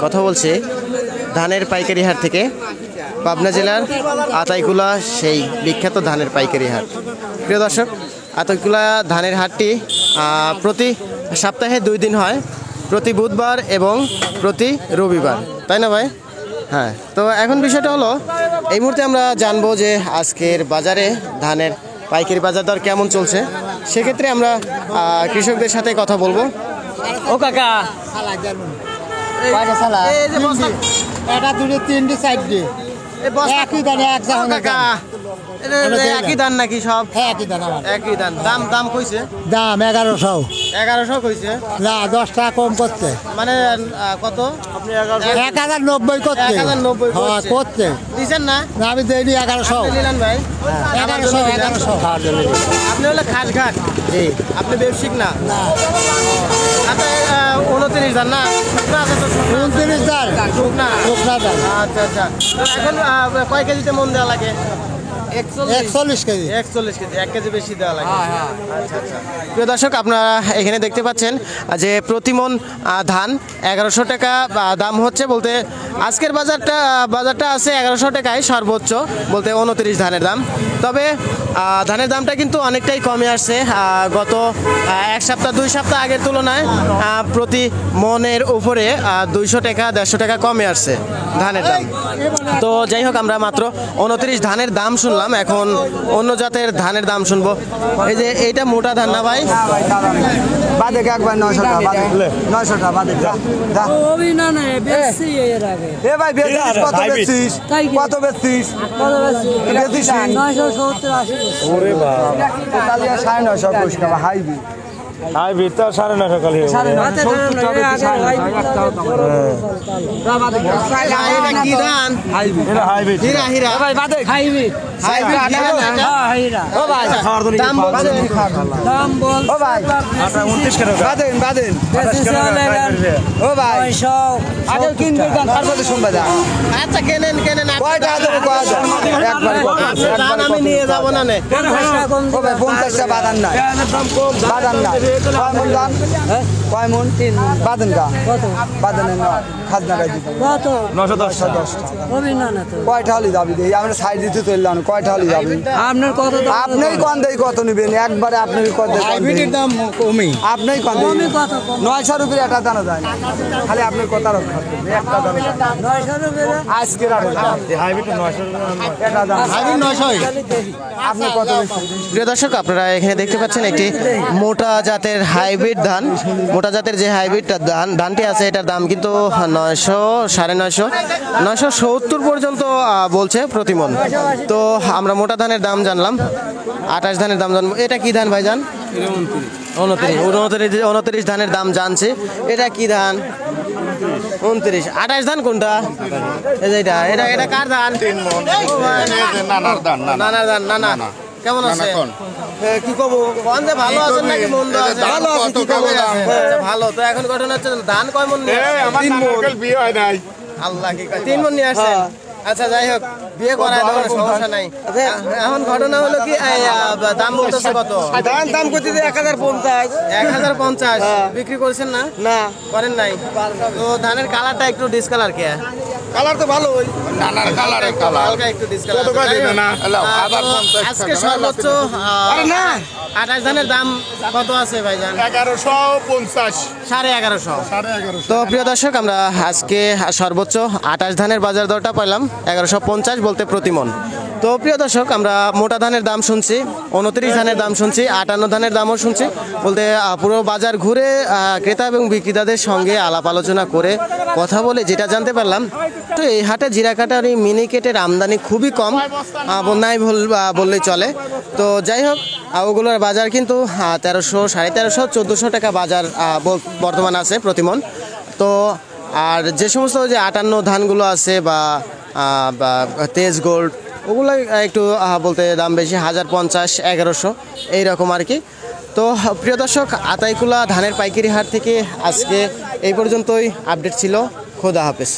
কথা বলছি ধানের পাইকারি হাট থেকে, পাবনা জেলার আতাইকুলা সেই বিখ্যাত ধানের পাইকারি হাট। প্রিয় দর্শক, আতাইকুলা ধানের হাটটি প্রতি সপ্তাহে 2 দিন হয়, প্রতি বুধবার এবং প্রতি রবিবার, তাই না ভাই? হ্যাঁ, তো এখন বিষয়টা হলো এই মুহূর্তে আমরা জানবো যে আজকের বাজারে ধানের পাইকারি বাজার দর কেমন চলছে। সেক্ষেত্রে আমরা কৃষকদের সাথে কথা বলবো। ও কাকা, এটা দুটো তিনটে চারটে একই দানে এক কাকা একই দাম নাকি সব? একই দাম একই দাম। দাম দাম কইছে? দাম 1100। 1100 কইছে? না 10 টাকা কম করতে, মানে কত? আপনি 1090 করতে। 1090 হ্যাঁ করতে দিছেন না? না আমি দেইনি 1100 নিলেন ভাই। 1100 খাওয়ার জন্য। আপনি হলে খাসঘাট, জি আপনি ব্যবসায়িক না? না আচ্ছা 29 দান না? শুকনা আছে তো? 29 দাম শুকনা। শুকনা দাম। আচ্ছা আচ্ছা, তো এখন কয় কেজিতে মন দেওয়া লাগে? 41 কেজি। 41 কেজি, 1 কেজি বেশি দেওয়া লাগে। আচ্ছা আচ্ছা, প্রিয় দর্শক, আপনারা এখানে দেখতে পাচ্ছেন যে প্রতিমন ধান 1100 টাকা দাম হচ্ছে। বলতে আজকের বাজারটা আছে 1100 টাকায় সর্বোচ্চ, বলতে 29 ধানের দাম। তবে ধানের দামটা কিন্তু অনেকটাই কমে আসছে গত 1 সপ্তাহ 2 সপ্তাহ আগের তুলনায়। প্রতি মনের উপরে 200 টাকা 150 টাকা কমে আসছে ধানের দাম। তো যাই হোক, আমরা মাত্র 29 ধানের দাম শুনলাম, এখন অন্য জাতের ধানের দাম শুনবো। এই যে এইটা মোটা ধান না ভাই? বাদে একবার 900 টাকা, 900 টাকা বাদে। এ ভাই বেচিস কত বেচিস? কত বেচিস? বেচিস 970-80। ওরে বাবা, তাহলে 950 কইছ না হাইবি। হাইব্রিড তো 950 কালি। এটা কি ধান? এটা হাইব্রিড। হীরা হীরা ভাই বাদে হাইব্রিড। হাইব্রিড হীরা না? হ্যাঁ হীরা। ও ভাই দাম বলছে? দাম বল। ও ভাই 29 টাকা। বাদেন বাদেন। ও ভাই 900। আগে কিনবে দাম তারপরে শুনবে দাম। আচ্ছা কেনেন কেনেন। কয়টা দেবো কয়টা? একবার ধান আমি নিয়ে যাবো না নে। ও ভাই 50 টা বাদান নাই। বাদান না। কয় মন দাম? কয় মন? 3 মন। বাদান কা? কত? বাদানের না খাজনা গাই দিতে। কত? 910 টাকা। হবে না না তো। কয়টা হলি যাবি দেই? আমরা সাইড দিতে চললাম, কয়টা হলি যাবি? আপনার কত দাম? আপনিই কোন দেই কত নেবেন? একবারে আপনি কত দেই? হাইব্রিডের দাম কমই। আপনিই কোন দেই? কমই কত কম? 900 রুপির একটা দানা যায় না। খালি আপনার কথা রক্ষা করবেন, একটা দানা যায় না। 900 টাকা। আজকে রাখো হাইব্রিড 900 টাকা। একটা দানা। হাইব্রিড 900। আপনি কত বেশি? প্রিয় দর্শক, আপনারা এখানে দেখতে পাচ্ছেন একটি মোটা জাতের হাইব্রিড ধান। মোটা জাতের যে হাইব্রিড ধানটি আছে, এটার দাম কিন্তু 900, 950, 970 পর্যন্ত বলছে প্রতিমন। তো আমরা মোটা ধানের দাম জানলাম, 28 ধানের দাম জানবো। এটা কি ধান ভাই জান? 29 ধানের দাম জানছে। এটা কি ধান? 29। 28 ধান কোনটা? এই যে এটা কার ধান? নানার ধান। নানা কেমন আছে? কি কব, কোন যে ভালো আছেন নাকি মন্দ আছে? ভালো আছে, কি কব? আচ্ছা ভালো। তো এখন ঘটনা হচ্ছে ধান কয় মন নিয়ে আসছেন? 3 মন। বিয়ে হয় নাই। আল্লাহ কি কয় 3 মন নিয়ে আসছেন? আচ্ছা যাই হোক, বিয়ে করায় দেবো, সমস্যা নাই। এখন ঘটনা হলো কি, দাম বলতেছে কত? দাম করতে 1050। 1050 বিক্রি করছেন না? না করেন নাই? তো ধানের কালারটা একটু ডিসকালার কে? কালার তো ভালো ওই নানার কালার হালকা একটু ডিসকালার। আজকে সর্বোচ্চ 28 ধানের দাম কত আছে ভাইজান? 1150। 1150। তো প্রিয় দর্শক, আমরা আজকে সর্বোচ্চ 28 ধানের বাজার দরটা পাইলাম 1150 বলতে প্রতিমন। তো প্রিয় দর্শক, আমরা মোটা ধানের দাম শুনছি, 29 ধানের দাম শুনছি, 58 ধানের দামও শুনছি। বলতে পুরো বাজার ঘুরে ক্রেতা এবং বিক্রেতাদের সঙ্গে আলাপ আলোচনা করে কথা বলে যেটা জানতে পারলাম, তো এই হাটে জিরাকাটার এই মিনিকেটের আমদানি খুবই কম, নাই বললেই চলে। তো যাই হোক, ওগুলোর বাজার কিন্তু 1300, 1350, 1400 টাকা বাজার বর্তমান আছে প্রতিমন। তো আর যে সমস্ত যে 58 ধানগুলো আছে বা তেজ গোল্ড, ওগুলো একটু বলতে দাম বেশি, 1050, 1100 এইরকম আর কি। তো প্রিয় দর্শক, আতাইকুলা ধানের পাইকারি হাট থেকে আজকে এই পর্যন্তই আপডেট ছিল। খোদা হাফেজ।